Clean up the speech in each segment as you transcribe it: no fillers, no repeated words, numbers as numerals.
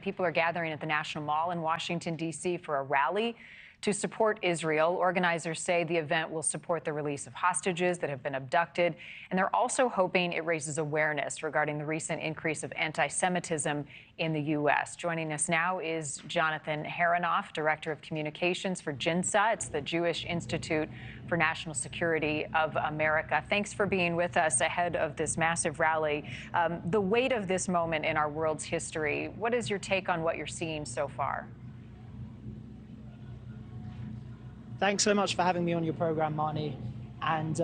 People are gathering at the National Mall in Washington, D.C. for a rally to support Israel. Organizers say the event will support the release of hostages that have been abducted, and they're also hoping it raises awareness regarding the recent increase of anti-Semitism in the U.S. Joining us now is Jonathan Harounoff, Director of Communications for Jinsa. It's the Jewish Institute for National Security of America. Thanks for being with us ahead of this massive rally. The weight of this moment in our world's history, what is your take on what you're seeing so far? Thanks so much for having me on your program, Marni. And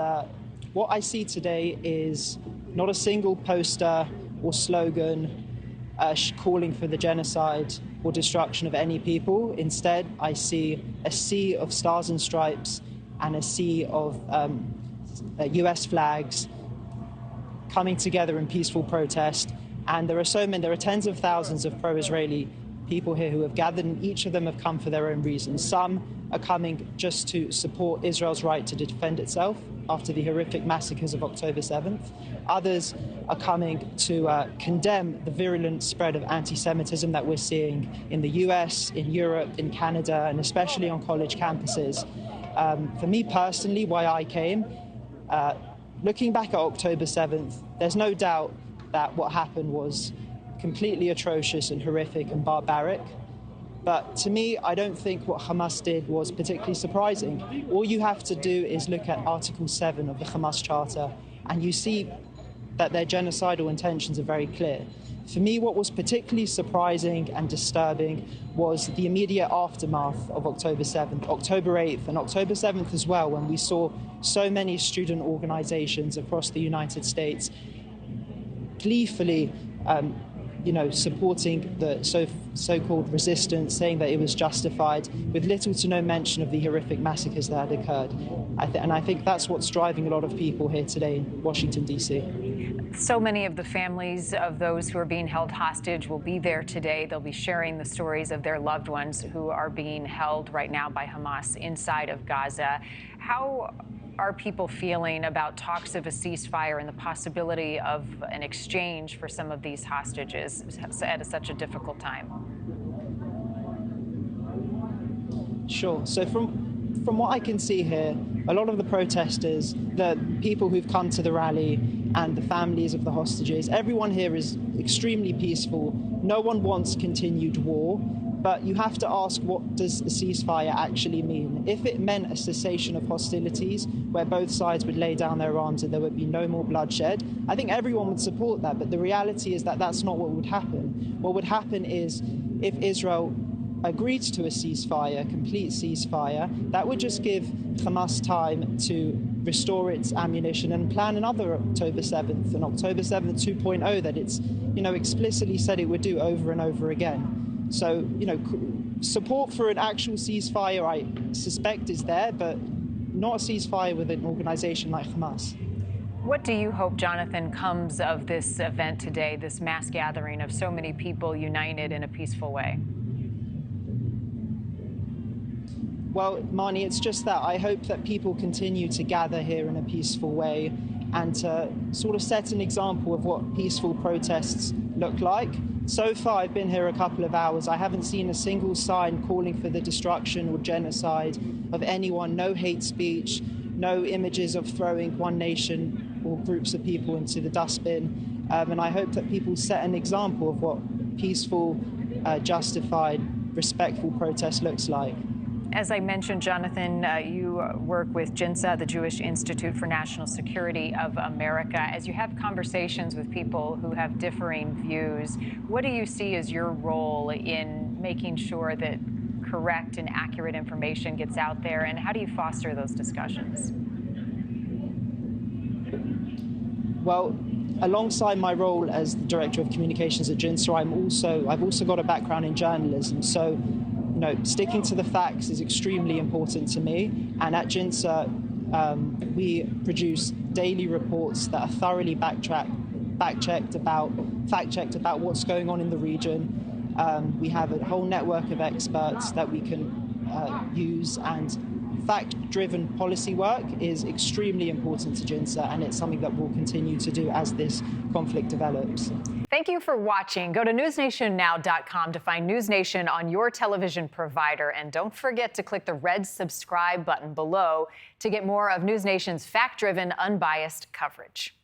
what I see today is not a single poster or slogan calling for the genocide or destruction of any people. Instead, I see a sea of stars and stripes and a sea of US flags coming together in peaceful protest. And there are tens of thousands of pro-Israeli people here who have gathered, and each of them have come for their own reasons. Some are coming just to support Israel's right to defend itself after the horrific massacres of October 7th. Others are coming to condemn the virulent spread of anti-Semitism that we're seeing in the US, in Europe, in Canada, and especially on college campuses. For me personally, why I came, looking back at October 7th, there's no doubt that what happened was completely atrocious and horrific and barbaric. But to me, I don't think what Hamas did was particularly surprising. All you have to do is look at Article 7 of the Hamas Charter, and you see that their genocidal intentions are very clear. For me, what was particularly surprising and disturbing was the immediate aftermath of October 7th, October 8th, and October 7th as well, when we saw so many student organizations across the United States gleefully supporting the so-called resistance, saying that it was justified, with little to no mention of the horrific massacres that had occurred. And I think that's what's driving a lot of people here today in Washington, D.C. So many of the families of those who are being held hostage will be there today. They'll be sharing the stories of their loved ones who are being held right now by Hamas inside of Gaza. How are people feeling about talks of a ceasefire and the possibility of an exchange for some of these hostages at such a difficult time? Sure. So from what I can see here, a lot of the protesters, the people who've come to the rally and the families of the hostages, everyone here is extremely peaceful. No one wants continued war. But you have to ask, what does a ceasefire actually mean? If it meant a cessation of hostilities, where both sides would lay down their arms and there would be no more bloodshed, I think everyone would support that. But the reality is that that's not what would happen. What would happen is, if Israel agreed to a ceasefire, a complete ceasefire, that would just give Hamas time to restore its ammunition and plan another October 7th, and October 7th 2.0 that it's explicitly said it would do over and over again. So, support for an actual ceasefire, I suspect, is there, but not a ceasefire with an organization like Hamas. What do you hope, Jonathan, comes of this event today, this mass gathering of so many people united in a peaceful way? Well, Marni, it's just that I hope that people continue to gather here in a peaceful way and to sort of set an example of what peaceful protests look like. So far, I've been here a couple of hours. I haven't seen a single sign calling for the destruction or genocide of anyone, no hate speech, no images of throwing one nation or groups of people into the dustbin. And I hope that people set an example of what peaceful, justified, respectful protest looks like. As I mentioned, Jonathan, you work with Jinsa, the Jewish Institute for National Security of America. As you have conversations with people who have differing views, what do you see as your role in making sure that correct and accurate information gets out there, and how do you foster those discussions? Well, alongside my role as the Director of Communications at Jinsa, I've also got a background in journalism. So, sticking to the facts is extremely important to me. And at Jinsa, we produce daily reports that are thoroughly fact-checked about what's going on in the region. We have a whole network of experts that we can use, and fact-driven policy work is extremely important to Jinsa, and it's something that we'll continue to do as this conflict develops. Thank you for watching. Go to newsnationnow.com to find NewsNation on your television provider. And don't forget to click the red subscribe button below to get more of NewsNation's fact-driven, unbiased coverage.